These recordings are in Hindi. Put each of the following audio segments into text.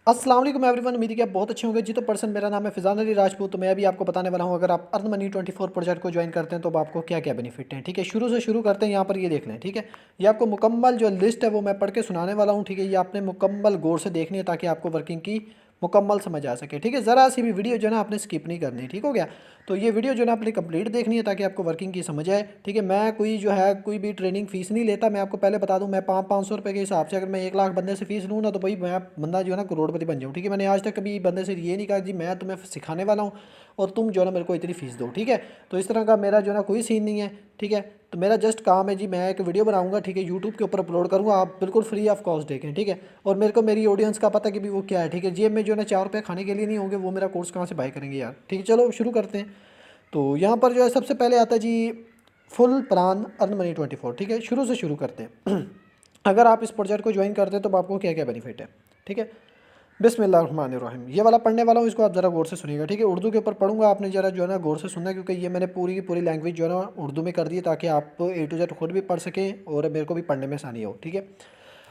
अस्सलाम वालेकुम एवरीवन। उम्मीद है कि आप बहुत अच्छे होंगे। जी तो पर्सन मेरा नाम है फ़िज़ान अली राजपूत। तो मैं अभी आपको बताने वाला हूँ, अगर आप अर्न मनी 24 प्रोजेक्ट को ज्वाइन करते हैं तो अब आपको क्या क्या बेनिफिट हैं। ठीक है, शुरू से शुरू करते हैं। यहाँ पर ये देख लें। ठीक है, ये आपको मुकम्मल जो लिस्ट है वो मैं पढ़ के सुनाने वाला हूँ। ठीक है, ये आपने मुकम्मल गौर से देखनी है ताकि आपको वर्किंग की मुकम्मल समझ आ सके। ठीक है, ज़रा सी भी वीडियो जो है ना आपने स्किप नहीं करनी। ठीक हो गया। तो ये वीडियो जो है ना आपने कंप्लीट देखनी है ताकि आपको वर्किंग की समझ आए। ठीक है, मैं कोई जो है कोई भी ट्रेनिंग फ़ीस नहीं लेता। मैं आपको पहले बता दूं, मैं 500 रुपये के हिसाब से अगर मैं 1 लाख बंदे से फ़ीस लूँ ना तो भाई मैं बंदा जो है ना करोड़पति बन जाऊँ। ठीक है, मैंने आज तक कभी बंदे से ये नहीं कहा जी मैं तुम्हें सिखाने वाला हूँ और तुम जो है ना मेरे को इतनी फ़ीस दो। ठीक है, तो इस तरह का मेरा जो है ना कोई सीन नहीं है। ठीक है, तो मेरा जस्ट काम है जी, मैं एक वीडियो बनाऊंगा। ठीक है, यूट्यूब के ऊपर अपलोड करूँगा, आप बिल्कुल फ्री ऑफ कॉस्ट देखें। ठीक है, और मेरे को मेरी ऑडियंस का पता कि भी वो क्या है। ठीक है, जेब में जो है ना 4 रुपये खाने के लिए नहीं होंगे, वो मेरा कोर्स कहाँ से बाय करेंगे यार। ठीक है, चलो शुरू करते हैं। तो यहाँ पर जो है सबसे पहले आता है जी फुल प्लान अर्न मनी 24। ठीक है, शुरू से शुरू करते हैं। अगर आप इस प्रोजेक्ट को ज्वाइन करते हैं तो आपको क्या क्या बेनिफिट है। ठीक है, बिस्मिल्लाहिर्रहमानिर्रहीम। ये वाला पढ़ने वाला हूँ, इसको आप ज़रा गौर से सुनिएगा। ठीक है, उर्दू के ऊपर पढ़ूंगा, आपने ज़रा जो है ना गौर से सुनना है क्योंकि ये मैंने पूरी की पूरी लैंग्वेज जो है ना उर्दू में कर दी है ताकि आप ए टू जेड खुद भी पढ़ सकें और मेरे को भी पढ़ने में आसानी हो। ठीक है,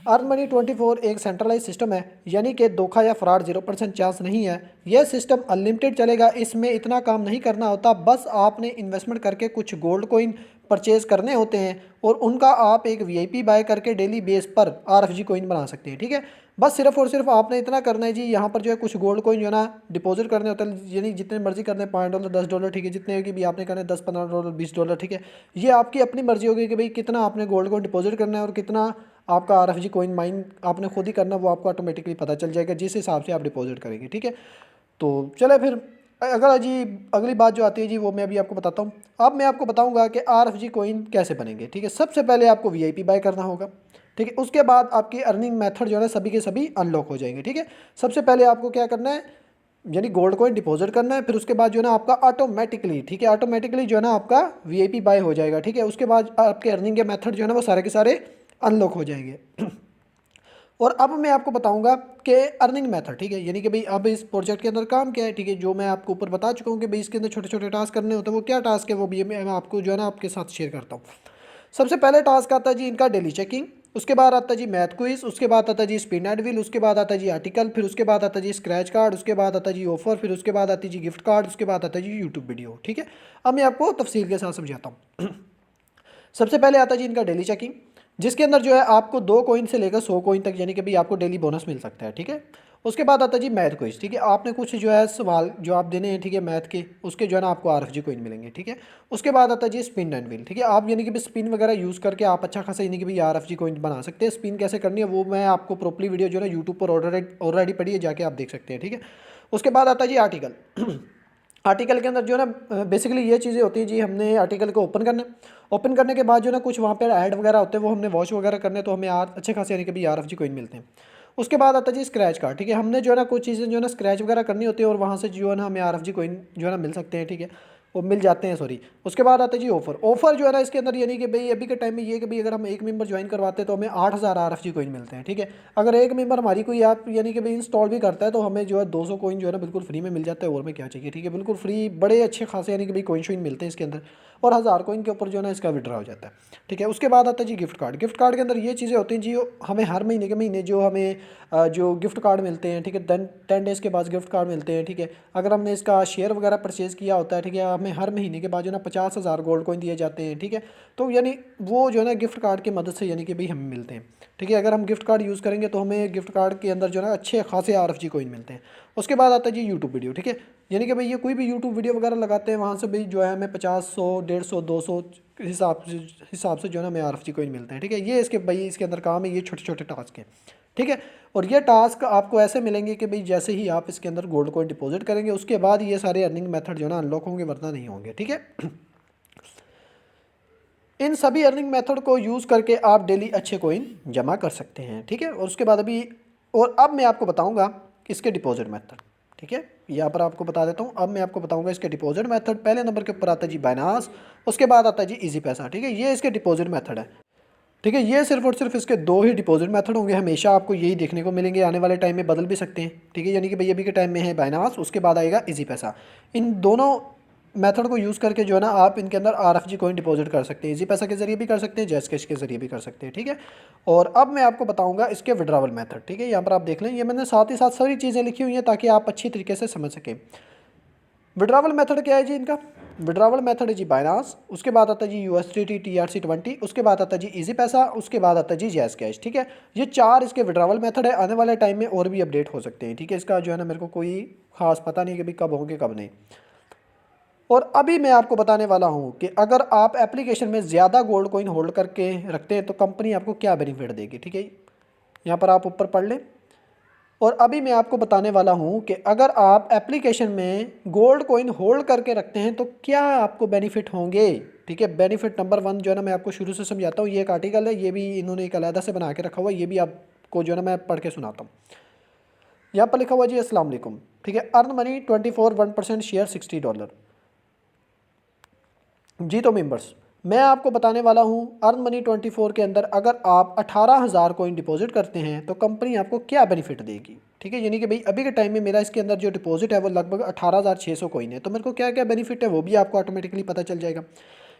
अर्न मनी 24 एक सेंट्रलाइज सिस्टम है, यानी कि धोखा या फ्रॉड 0% चांस नहीं है। यह सिस्टम अनलिमिटेड चलेगा। इसमें इतना काम नहीं करना होता, बस आपने इन्वेस्टमेंट करके कुछ गोल्ड कोइन परचेज करने होते हैं और उनका आप एक वीआईपी बाय करके डेली बेस पर आरएफजी कोइन बना सकते हैं। ठीक है, बस सिर्फ और सिर्फ आपने इतना करना है जी, यहाँ पर जो है कुछ गोल्ड कोइन जो है ना डिपॉजिट करने होते हैं, यानी जितने मर्जी करने हैं, $5 $10। ठीक है, जितने की भी आपने करने $10 $15 $20। ठीक है, ये आपकी अपनी मर्जी होगी कि भाई कितना आपने गोल्ड कोइन डिपॉजिट करना है और कितना आपका आरएफजी कोइन माइन आपने खुद ही करना, वो आपको ऑटोमेटिकली पता चल जाएगा जिस हिसाब से आप डिपॉजिट करेंगे। ठीक है, तो चले फिर अगर जी अगली बात जो आती है जी वो मैं अभी आपको बताता हूँ। अब मैं आपको बताऊंगा कि आरएफजी कोइन कैसे बनेंगे। ठीक है, सबसे पहले आपको वीआईपी बाय करना होगा। ठीक है, उसके बाद आपकी अर्निंग मेथड जो है ना सभी के सभी अनलॉक हो जाएंगे। ठीक है, सबसे पहले आपको क्या करना है, यानी गोल्ड कॉइन डिपॉजिट करना है, फिर उसके बाद जो है ना आपका ऑटोमेटिकली, ठीक है, ऑटोमेटिकली जो है ना आपका वीआईपी बाय हो जाएगा। ठीक है, उसके बाद आपके अर्निंग के मेथड जो है ना वो सारे के सारे अनलॉक हो जाएंगे। और अब मैं आपको बताऊंगा कि अर्निंग मेथड। ठीक है, यानी कि भाई अब इस प्रोजेक्ट के अंदर काम क्या है। ठीक है, जो मैं आपको ऊपर बता चुका हूँ कि भाई इसके अंदर छोटे छोटे टास्क करने होते हैं, वो क्या टास्क है वो भी मैं आपको जो है ना आपके साथ शेयर करता हूँ। सबसे पहले टास्क आता है जी इनका डेली चेकिंग, उसके बाद आता है जी मैथ क्विज, उसके बाद आता है जी स्पिन एंड व्हील, उसके बाद आता है जी आर्टिकल, फिर उसके बाद आता है जी स्क्रैच कार्ड, उसके बाद आता है जी ऑफर, फिर उसके बाद आती है जी गिफ्ट कार्ड, उसके बाद आता है जी यूट्यूब वीडियो। ठीक है, अब मैं आपको तफसील के साथ समझाता हूँ। सबसे पहले आता है जी इनका डेली चेकिंग, जिसके अंदर जो है आपको 2 कॉइन से लेकर 100 कॉइन तक यानी कि भाई आपको डेली बोनस मिल सकता है। ठीक है, उसके बाद आता है जी मैथ क्विज। ठीक है, आपने कुछ जो है सवाल जवाब देने हैं। ठीक है, मैथ के, उसके जो है ना आपको आरएफजी कॉइन मिलेंगे। ठीक है, उसके बाद आता है जी स्पिन एंड व्हील। ठीक है, आप यानी कि भाई स्पिन वगैरह यूज़ करके आप अच्छा खासा यानी कि भाई आरएफजी कॉइन बना सकते हैं। स्पिन कैसे करनी है वो मैं आपको प्रॉपर्ली वीडियो जो है ना यूट्यूब पर ऑलरेडी पड़ी है, जाके आप देख सकते हैं। ठीक है, उसके बाद आता है जी आर्टिकल। आर्टिकल के अंदर जो है ना बेसिकली ये चीज़ें होती हैं जी, हमने आर्टिकल को ओपन करना है। ओपन करने के बाद जो है ना कुछ वहाँ पर ऐड वगैरह होते हैं, वो हमने वॉच वगैरह करने, तो हमें अच्छे खासे यानी कि भी आरएफजी कोइन मिलते हैं। उसके बाद आता है जी स्क्रैच कार्ड। ठीक है, हमने जो है ना कुछ चीज़ें जो है ना स्क्रैच वगैरह करनी होती है और वहाँ से जो है ना हमें आरएफजी कोइन जो है ना मिल सकते हैं। ठीक है, वो मिल जाते हैं, सॉरी। उसके बाद आता है जी ऑफर। ऑफर जो है ना इसके अंदर यानी कि भाई अभी के टाइम में ये कि भाई अगर हम एक मेंबर ज्वाइन करवाते हैं तो हमें 8,000 आरएफजी कोइन मिलते हैं। ठीक है, अगर एक मेंबर हमारी कोई ऐप यानी कि भाई इंस्टॉल भी करता है तो हमें जो है 200 कॉइन जो है ना बिल्कुल फ्री में मिल जाता है, और में क्या चाहिए। ठीक है, बिल्कुल फ्री, बड़े अच्छे खासे यानी कि भाई कॉइन शॉइन मिलते हैं इसके अंदर, और 1000 कॉइन के ऊपर जो है ना इसका विड्रा हो जाता है। ठीक है, उसके बाद आता है जी गिफ्ट कार्ड। गिफ्ट कार्ड के अंदर ये चीज़ें होती हैं जी, हमें हर महीने के महीने जो हमें जो गिफ्ट कार्ड मिलते हैं। ठीक है, 10 डेज़ के बाद गिफ्ट कार्ड मिलते हैं। ठीक है, अगर हमने इसका शेयर वगैरह परचेज़ किया होता है, ठीक है, हमें हर महीने के बाद जो है ना 50,000 गोल्ड कॉइन दिए जाते हैं। ठीक है, तो यानी वो जो है ना गिफ्ट कार्ड की मदद से यानी कि भाई हमें मिलते हैं। ठीक है, अगर हम गिफ्ट कार्ड यूज़ करेंगे तो हमें गिफ्ट कार्ड के अंदर जो है ना अच्छे खासे आरएफजी कॉइन मिलते हैं। उसके बाद आता है जी यूट्यूब वीडियो। ठीक है, यानी कि भाई ये कोई भी यूट्यूब वीडियो वगैरह लगाते हैं, वहाँ से भाई जो है हमें 50 100 150 200 हिसाब से जो है ना हमें आरएफजी कॉइन मिलते हैं। ठीक है, ये इसके भाई इसके अंदर काम है, ये छोटे छोटे टास्क हैं। ठीक है, और ये टास्क आपको ऐसे मिलेंगे कि भाई जैसे ही आप इसके अंदर गोल्ड कॉइन डिपॉजिट करेंगे उसके बाद ये सारे अर्निंग मेथड जो है ना अनलॉक होंगे, वरना नहीं होंगे। ठीक है, इन सभी अर्निंग मेथड को यूज़ करके आप डेली अच्छे कॉइन जमा कर सकते हैं। ठीक है, और उसके बाद अभी, और अब मैं आपको बताऊंगा इसके डिपॉजिट मेथड। ठीक है, यहाँ पर आपको बता देता हूँ, अब मैं आपको बताऊंगा इसके डिपॉजिट मेथड। पहले नंबर के ऊपर आता है जी बाइनास, उसके बाद आता है जी इजी पैसा। ठीक है, ये इसके डिपॉजिट मेथड है। ठीक है, ये सिर्फ और सिर्फ इसके दो ही डिपॉजिट मेथड होंगे, हमेशा आपको यही देखने को मिलेंगे, आने वाले टाइम में बदल भी सकते हैं। ठीक है, यानी कि भाई अभी के टाइम में है बाइनास, उसके बाद आएगा इजी पैसा। इन दोनों मेथड को यूज़ करके जो है ना आप इनके अंदर RFG कॉइन डिपॉजिट कर सकते हैं। इजी पैसा के ज़रिए भी कर सकते हैं, जैस कैश के ज़रिए भी कर सकते हैं, ठीक है। और अब मैं आपको बताऊंगा इसके विड्रावल मेथड, ठीक है। यहाँ पर आप देख लें, ये मैंने साथ ही साथ सारी चीज़ें लिखी हुई हैं ताकि आप अच्छी तरीके से समझ सकें। विड्रावल मेथड क्या है जी इनका? विड्रावल मेथड है जी बाइनांस, उसके बाद आता है जी USDT TRC20, उसके बाद आता है जी इजी पैसा, उसके बाद आता है जी जैस कैश, ठीक है। ये 4 इसके विड्रावल मेथड है। आने वाले टाइम में और भी अपडेट हो सकते हैं, ठीक है। इसका जो है ना मेरे को कोई खास पता नहीं कि भाई कब होंगे कब नहीं। और अभी मैं आपको बताने वाला हूँ कि अगर आप एप्लीकेशन में ज़्यादा गोल्ड कॉइन होल्ड करके रखते हैं तो कंपनी आपको क्या बेनिफिट देगी, ठीक है। यहाँ पर आप ऊपर पढ़ लें। और अभी मैं आपको बताने वाला हूँ कि अगर आप एप्लीकेशन में गोल्ड कॉइन होल्ड करके रखते हैं तो क्या आपको बेनिफिट होंगे, ठीक है। बेनिफिट नंबर 1 जो है ना मैं आपको शुरू से समझाता हूँ। ये एक आर्टिकल है, ये भी इन्होंने एक अलहदा से बना के रखा हुआ है, ये भी आपको जो है ना मैं पढ़ के सुनाता हूँ। यहाँ पर लिखा हुआ जी अस्सलाम वालेकुम, ठीक है। Earn money 24 1% share $60। जी तो मेंबर्स, मैं आपको बताने वाला हूँ अर्न मनी 24 के अंदर अगर आप 18,000 कॉइन डिपॉजिट करते हैं तो कंपनी आपको क्या बेनिफिट देगी, ठीक है। यानी कि भाई अभी के टाइम में मेरा इसके अंदर जो डिपॉजिट है वो लगभग 18,600 कॉइन है, तो मेरे को क्या क्या बेनिफिट है वो भी आपको ऑटोमेटिकली पता चल जाएगा।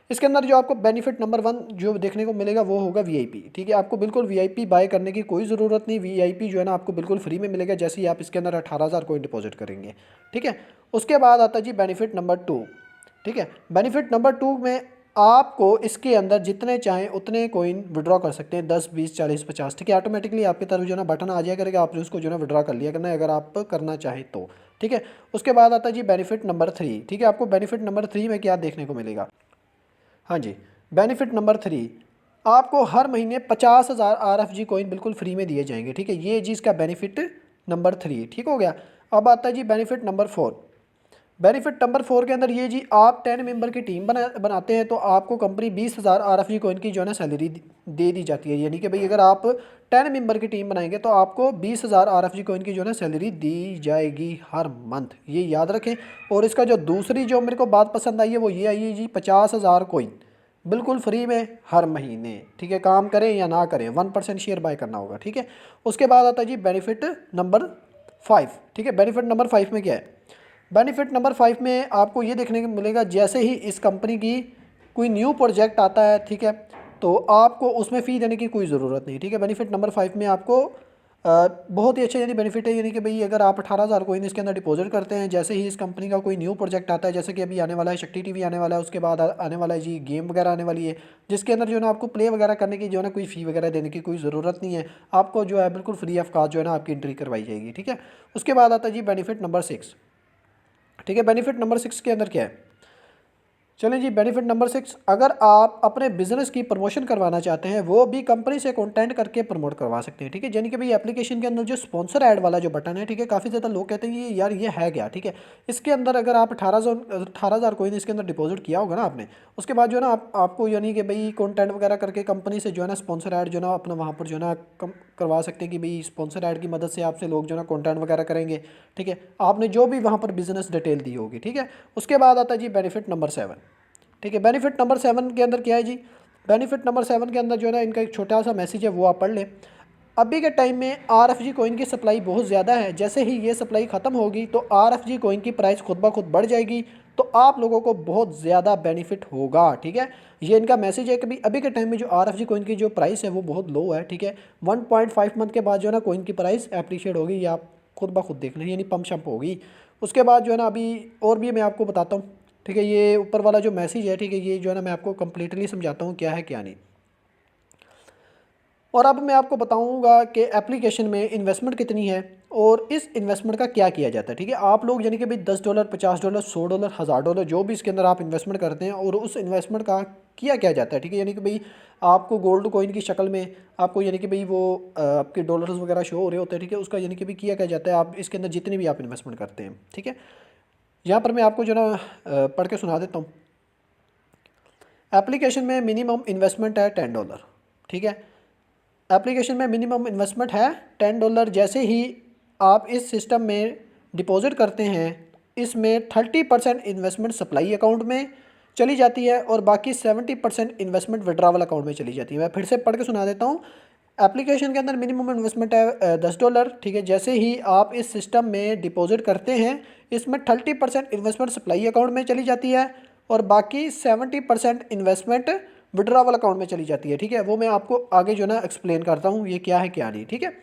इसके अंदर जो आपको बेनिफिट नंबर 1 जो देखने को मिलेगा वो होगा VIP, ठीक है। आपको बिल्कुल VIP बाय करने की कोई ज़रूरत नहीं, VIP जो है ना आपको बिल्कुल फ्री में मिलेगा जैसे ही आप इसके अंदर 18,000 कॉइन डिपॉजिट करेंगे, ठीक है। उसके बाद आता है जी बेनिफिट नंबर 2, ठीक है। बेनिफिट नंबर 2 में आपको इसके अंदर जितने चाहें उतने कोइन विड्रॉ कर सकते हैं, 10 20 40 50, ठीक है। ऑटोमेटिकली आपकी तरफ जो है ना बटन आ जाया करेगा, आपने उसको जो है ना विड्रॉ कर लिया करना है अगर आप करना चाहें तो, ठीक है। उसके बाद आता है जी बेनिफिट नंबर 3, ठीक है। आपको बेनिफिट नंबर 3 में क्या देखने को मिलेगा? हाँ जी, बेनिफिट नंबर 3, आपको हर महीने 50,000 RFG कॉइन बिल्कुल फ्री में दिए जाएंगे, ठीक है। ये जी इसका बेनिफिट नंबर 3, ठीक हो गया। अब आता है जी बेनिफिट नंबर 4। बेनिफिट नंबर 4 के अंदर ये जी आप 10 मेंबर की टीम बनाते हैं तो आपको कंपनी 20,000 RFG कॉइन की जो है ना सैलरी दे दी जाती है। यानी कि भाई अगर आप 10 मेंबर की टीम बनाएंगे तो आपको 20,000 RFG कॉइन की जो है ना सैलरी दी जाएगी हर मंथ, ये याद रखें। और इसका जो दूसरी जो मेरे को बात पसंद आई है वो ये आई है जी 50,000 कॉइन बिल्कुल फ्री में हर महीने, ठीक है। काम करें या ना करें 1% शेयर बाय करना होगा, ठीक है। उसके बाद आता है जी बेनिफिट नंबर 5, ठीक है। बेनिफिट नंबर 5 में क्या है? बेनिफिट नंबर 5 में आपको ये देखने को मिलेगा जैसे ही इस कंपनी की कोई न्यू प्रोजेक्ट आता है, ठीक है, तो आपको उसमें फ़ी देने की कोई ज़रूरत नहीं, ठीक है। बेनिफिट नंबर 5 में आपको बहुत ही अच्छा यानी बेनिफिट है। यानी कि भाई अगर आप 18,000 कोइन इसके अंदर डिपॉजिट करते हैं, जैसे ही इस कंपनी का कोई न्यू प्रोजेक्ट आता है, जैसे कि अभी आने वाला है शक्ति टीवी आने वाला है, उसके बाद आने वाला है जी गेम वगैरह आने वाली है, जिसके अंदर जो है ना आपको प्ले वगैरह करने की जो है ना कोई फ़ी वगैरह देने की कोई ज़रूरत नहीं है। आपको जो है बिल्कुल फ्री ऑफ कॉस्ट जो है ना आपकी एंट्री करवाई जाएगी, ठीक है। उसके बाद आता है जी बेनिफिट नंबर 6, ठीक है। बेनिफिट नंबर 6 के अंदर क्या है? चलें जी, बेनिफिट नंबर 6, अगर आप अपने बिजनेस की प्रमोशन करवाना चाहते हैं वो भी कंपनी से कंटेंट करके प्रमोट करवा सकते हैं, ठीक है। यानी कि भाई एप्लीकेशन के अंदर जो स्पॉन्सर ऐड वाला जो बटन है, ठीक है, काफ़ी ज़्यादा लोग कहते हैं ये यार ये है क्या, ठीक है। इसके अंदर अगर आप 18,000 कोइन इसके अंदर डिपॉजिट किया होगा ना आपने, उसके बाद जो है ना आपको यानी कि भाई कंटेंट वगैरह करके कंपनी से जो है ना स्पॉन्सर ऐड जो है ना अपना वहाँ पर जो है ना करवा सकते हैं कि भाई स्पॉन्सर ऐड की मदद से आपसे लोग जो है ना कंटेंट वगैरह करेंगे, ठीक है। आपने जो भी वहाँ पर बिजनेस डिटेल दी होगी, ठीक है। उसके बाद आता है जी बेनिफिट नंबर 7, ठीक है। बेनिफिट नंबर 7 के अंदर क्या है जी? बेनिफिट नंबर 7 के अंदर जो है ना इनका एक छोटा सा मैसेज है वो आप पढ़ लें। अभी के टाइम में RFG कॉइन की सप्लाई बहुत ज़्यादा है, जैसे ही ये सप्लाई ख़त्म होगी तो RFG कॉइन की प्राइस खुद ब खुद बढ़ जाएगी, तो आप लोगों को बहुत ज़्यादा बेनिफिट होगा, ठीक है। ये इनका मैसेज है कि भाई अभी के टाइम में जो RFG कॉइन की जो प्राइस है वो बहुत लो है, ठीक है। 1.5 मंथ के बाद जो है ना कॉइन की प्राइस एप्रीशिएट होगी, ये आप खुद ब खुद देख लें, यानी पम्प शम्प होगी। उसके बाद जो है ना अभी और भी मैं आपको बताता हूँ, ठीक है। ये ऊपर वाला जो मैसेज है, ठीक है, ये जो है ना मैं आपको कंप्लीटली समझाता हूँ क्या है क्या नहीं। और अब मैं आपको बताऊंगा कि एप्लीकेशन में इन्वेस्टमेंट कितनी है और इस इन्वेस्टमेंट का क्या किया जाता है, ठीक है। आप लोग यानी कि भाई $10 $50 $100 $1000 जो भी इसके अंदर आप इन्वेस्टमेंट करते हैं और उस इन्वेस्टमेंट का किया क्या जाता है, ठीक है। यानी कि भाई आपको गोल्ड कॉइन की शक्ल में आपको यानी कि भाई वो आपके डॉलर्स वगैरह शो हो रहे होते हैं, ठीक है। उसका यानी कि भाई किया क्या जाता है आप इसके अंदर जितनी भी आप इन्वेस्टमेंट करते हैं, ठीक है। यहाँ पर मैं आपको जो ना पढ़ के सुना देता हूँ। एप्लीकेशन में मिनिमम इन्वेस्टमेंट है $10, ठीक है। एप्लीकेशन में मिनिमम इन्वेस्टमेंट है $10। जैसे ही आप इस सिस्टम में डिपॉजिट करते हैं इसमें 30% इन्वेस्टमेंट सप्लाई अकाउंट में चली जाती है और बाकी 70% इन्वेस्टमेंट विड्रावल अकाउंट में चली जाती है। मैं फिर से पढ़ के सुना देता हूँ। एप्लीकेशन के अंदर मिनिमम इन्वेस्टमेंट है $10, ठीक है। जैसे ही आप इस सिस्टम में डिपॉजिट करते हैं, इसमें 30% इन्वेस्टमेंट सप्लाई अकाउंट में चली जाती है और बाकी 70% इन्वेस्टमेंट विड्रॉवल अकाउंट में चली जाती है, ठीक है। वो मैं आपको आगे जो ना एक्सप्लेन करता हूँ ये क्या है क्या नहीं, ठीक है।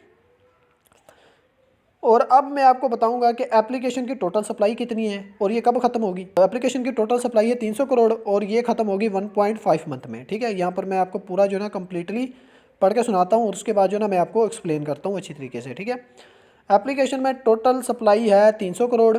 और अब मैं आपको बताऊंगा कि एप्लीकेशन की टोटल सप्लाई कितनी है और ये कब ख़त्म होगी। एप्लीकेशन की टोटल सप्लाई है 300 करोड़ और ये ख़त्म होगी 1.5 मंथ में, ठीक है। यहाँ पर मैं आपको पूरा जो ना कम्प्लीटली पढ़ के सुनाता हूँ और उसके बाद जो ना मैं आपको एक्सप्लेन करता हूँ अच्छी तरीके से, ठीक है। एप्लीकेशन में टोटल सप्लाई है 300 करोड़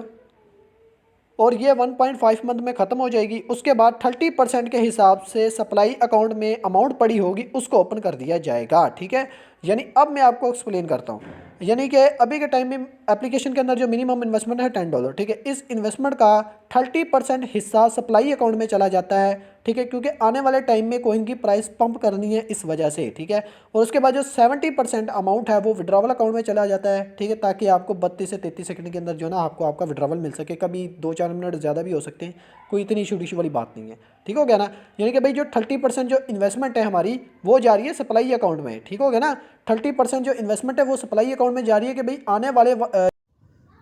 और ये 1.5 मंथ में ख़त्म हो जाएगी। उसके बाद 30% के हिसाब से सप्लाई अकाउंट में अमाउंट पड़ी होगी उसको ओपन कर दिया जाएगा, ठीक है। यानी अब मैं आपको एक्सप्लेन करता हूँ। यानी कि अभी के टाइम में एप्लीकेशन के अंदर जो मिनिमम इन्वेस्टमेंट है $10, ठीक है। इस इन्वेस्टमेंट का 30% हिस्सा सप्लाई अकाउंट में चला जाता है, ठीक है, क्योंकि आने वाले टाइम में कोइन की प्राइस पंप करनी है इस वजह से, ठीक है। और उसके बाद जो 70% अमाउंट है वो विड्रॉवल अकाउंट में चला जाता है, ठीक है, ताकि आपको 32 से 33 सेकंड के अंदर जो ना आपको आपका विड्रॉवल मिल सके। कभी 2-4 मिनट ज़्यादा भी हो सकते हैं, कोई इतनी इशू वाली बात नहीं है, ठीक हो गया ना। यानी कि भाई जो 30% जो इन्वेस्टमेंट है हमारी वो जा रही है सप्लाई अकाउंट में, ठीक हो गया ना। 30% जो इन्वेस्टमेंट है वो सप्लाई अकाउंट में जा रही है कि भाई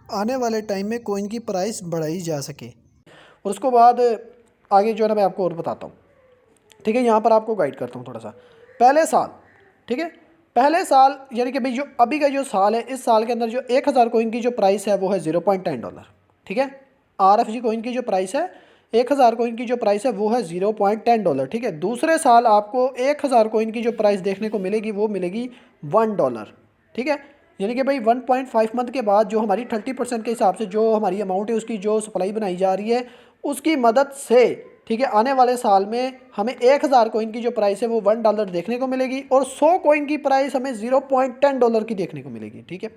आने वाले टाइम में कोइन की प्राइस बढ़ाई जा सके। और उसके बाद आगे जो है ना मैं आपको और बताता हूँ, ठीक है। यहाँ पर आपको गाइड करता हूँ थोड़ा सा। पहले साल, ठीक है, पहले साल यानी कि भाई जो अभी का जो साल है, इस साल के अंदर जो 1000 कोइन की जो प्राइस है वो है $0.10, ठीक है। RFG कोइन की जो प्राइस है 1000 कोइन की जो प्राइस है वो है $0.10, ठीक है। दूसरे साल आपको 1000 कोइन की जो प्राइस देखने को मिलेगी वो मिलेगी $1, ठीक है। यानी कि भाई 1.5 मंथ के बाद जो हमारी 30% के हिसाब से जो हमारी अमाउंट है उसकी जो सप्लाई बनाई जा रही है उसकी मदद से, ठीक है, आने वाले साल में हमें 1000 कोइन की जो प्राइस है वो $1 देखने को मिलेगी और 100 कोइन की प्राइस हमें $0.10 की देखने को मिलेगी, ठीक है।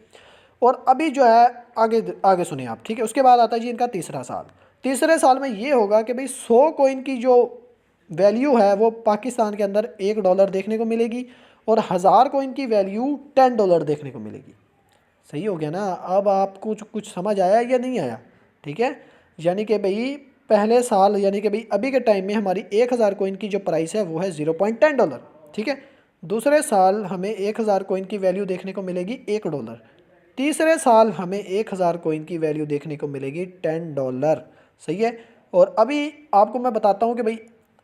और अभी जो है आगे आगे सुनिए आप, ठीक है। उसके बाद आता है जी इनका तीसरा साल। तीसरे साल में ये होगा कि भाई 100 कोइन की जो वैल्यू है वो पाकिस्तान के अंदर $1 देखने को मिलेगी और 1000 कोइन की वैल्यू $10 देखने को मिलेगी। सही हो गया ना। अब आपको कुछ समझ आया या नहीं आया, ठीक है। यानी कि भाई पहले साल यानी कि भाई अभी के टाइम में हमारी 1000 कोइन की जो प्राइस है वो है $0.10, ठीक है। दूसरे साल हमें 1000 कोइन की वैल्यू देखने को मिलेगी $1। तीसरे साल हमें 1000 कोइन की वैल्यू देखने को मिलेगी $10, सही है। और अभी आपको मैं बताता हूँ कि भाई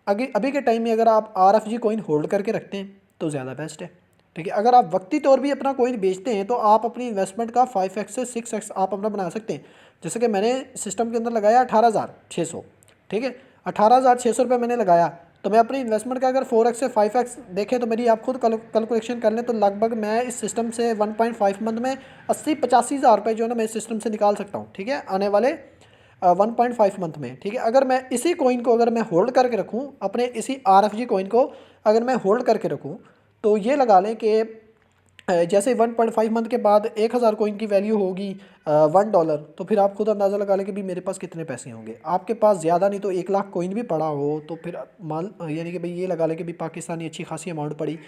अभी के टाइम में अगर आप RFG कोइन होल्ड करके रखते हैं तो ज़्यादा बेस्ट है, ठीक है। अगर आप वक्ती तौर भी अपना कोइन बेचते हैं तो आप अपनी इन्वेस्टमेंट का 5x से 6x आप अपना बना सकते हैं। जैसे कि मैंने सिस्टम के अंदर लगाया 18,600, ठीक है। 18,600 रुपये मैंने लगाया तो मैं अपनी इन्वेस्टमेंट का अगर 4x से 5x देखें तो मेरी आप खुद कैलकुलेशन कर लें तो लगभग मैं इस सिस्टम से 1.5 मंथ में 80-85 हज़ार रुपये जो है ना मैं इस सिस्टम से निकाल सकता हूँ, ठीक है, आने वाले 1.5 मंथ में, ठीक है। अगर मैं इसी कोइन को अगर मैं होल्ड करके रखूँ, अपने इसी RFG कोइन को अगर मैं होल्ड करके रखूँ तो ये लगा लें कि जैसे 1.5 मंथ के बाद 1000 कोइन की वैल्यू होगी $1, तो फिर आप खुद अंदाज़ा लगा लें कि भी मेरे पास कितने पैसे होंगे। आपके पास ज़्यादा नहीं तो 1 लाख कोइन भी पड़ा हो तो फिर मान यानी कि भाई ये लगा लें कि भी पाकिस्तानी अच्छी खासी अमाउंट पड़ी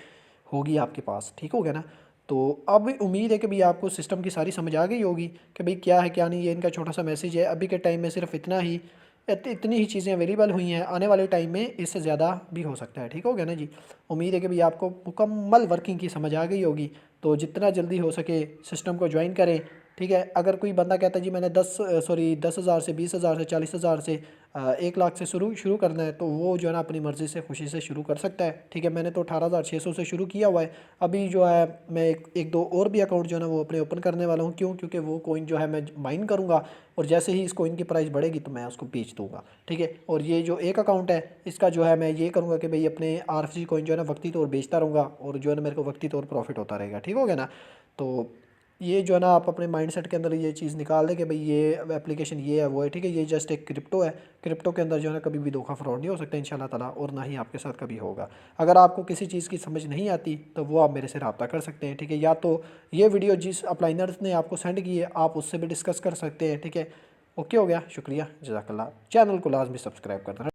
होगी आपके पास, ठीक हो गया ना। तो अब उम्मीद है कि भाई आपको सिस्टम की सारी समझ आ गई होगी कि भाई क्या है क्या नहीं। ये इनका छोटा सा मैसेज है। अभी के टाइम में सिर्फ इतना ही इतनी ही चीज़ें अवेलेबल हुई हैं, आने वाले टाइम में इससे ज़्यादा भी हो सकता है, ठीक हो गया ना जी। उम्मीद है कि भाई आपको मुकम्मल वर्किंग की समझ आ गई होगी। तो जितना जल्दी हो सके सिस्टम को ज्वाइन करें, ठीक है। अगर कोई बंदा कहता है जी मैंने 10,000 से 20,000 से 40,000 से 1 लाख से शुरू करना है तो वो जो है ना अपनी मर्ज़ी से खुशी से शुरू कर सकता है, ठीक है। मैंने तो 18,600 से शुरू किया हुआ है। अभी जो है मैं एक दो और भी अकाउंट जो है ना वो अपने ओपन करने वाला हूँ। क्यों? क्योंकि वो कोइन जो है मैं माइन करूँगा और जैसे ही इस कोइन की प्राइस बढ़ेगी तो मैं उसको बेच दूँगा, ठीक है। और ये जो एक अकाउंट है इसका जो है मैं ये करूँगा कि भाई अपने RFG कोइन जो है ना वक्ती तौर बेचता रहूँगा और जो है ना मेरे को वक्ती तौर प्रॉफिट होता रहेगा, ठीक हो गया ना। तो ये जो है ना आप अपने माइंडसेट के अंदर ये चीज़ निकाल दें कि भाई ये एप्लीकेशन ये है वो है, ठीक है। ये जस्ट एक क्रिप्टो है। क्रिप्टो के अंदर जो है ना कभी भी धोखा फ्रॉड नहीं हो सकता इंशाल्लाह ताला और ना ही आपके साथ कभी होगा। अगर आपको किसी चीज़ की समझ नहीं आती तो वो आप मेरे से रब्ता कर सकते हैं, ठीक है। या तो ये वीडियो जिस अपलाइनर्स ने आपको सेंड की है आप उससे भी डिस्कस कर सकते हैं, ठीक है। ओके हो गया, शुक्रिया, जज़ाकल्लाह। चैनल को लाजमी सब्सक्राइब करना।